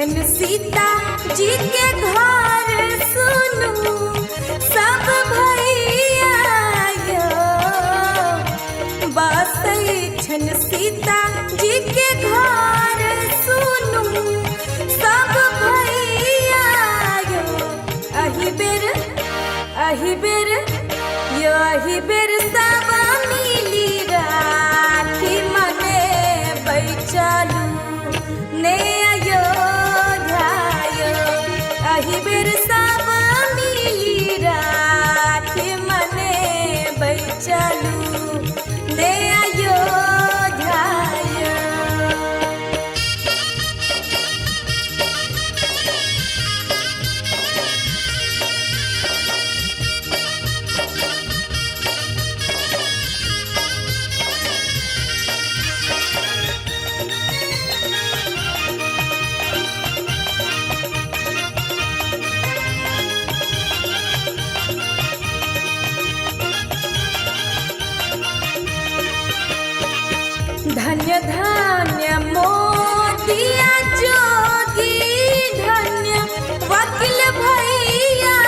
छन सीता जी के घर सुनू सब भैया बसई छन सीता जी के घर सुनू सब भैया अही बेर सब मिली राखी मने बैचलू ने अयोध्या अही बेर सब मिली राखी मने बैचलू ने अयोध्या। धन्य धन्य मोदिया जोगी धन्य वकील भैया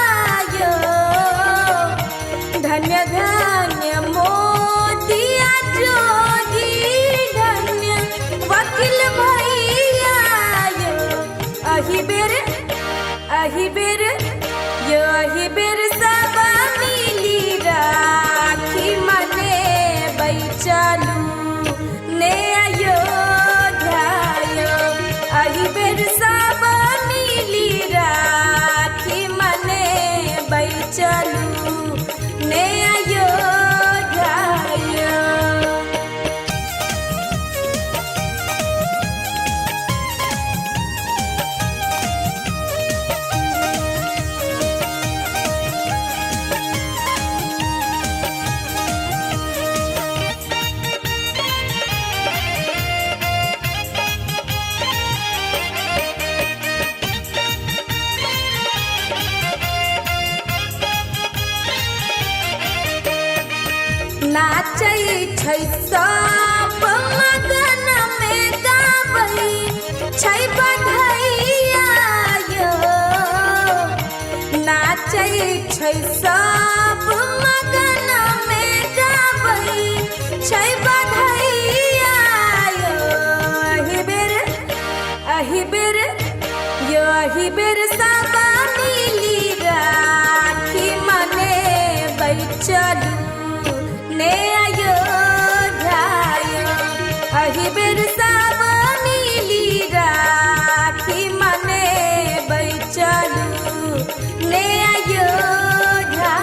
धन्य धन्य मोदिया जोगी धन्य वकील भैया अही बेर सब मिली राखी मने बैचलू ने अयोध्या अही बेर सब मिली राखी मने बैचलू ने अयोध्या। नाचै छै सब मगन में गाबै छै बधैया नाचै छै सब मगन में गाबै छै बधैया अही बेर सब मिली राखी मने बैचलू ने अयोध्या अही बेर सब मिली राखी मने बैचलू ने अयोध्या।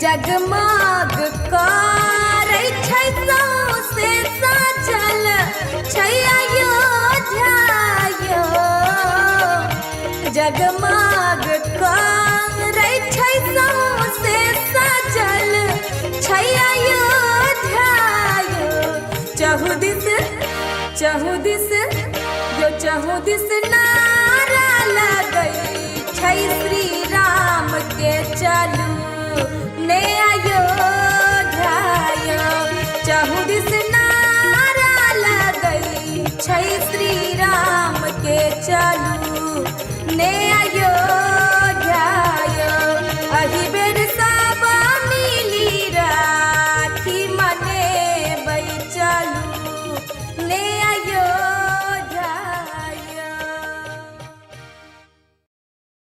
जगमग करै छै सौंसे सजल छै अयोध्या जगमग करै छै सौंसे सजल छै अयोध्या चहु दिस नारा लगै छै श्री राम के चलू ने अयोध्या चहु दिस नारा लगै छै श्री राम के चलू ने अयोध्या।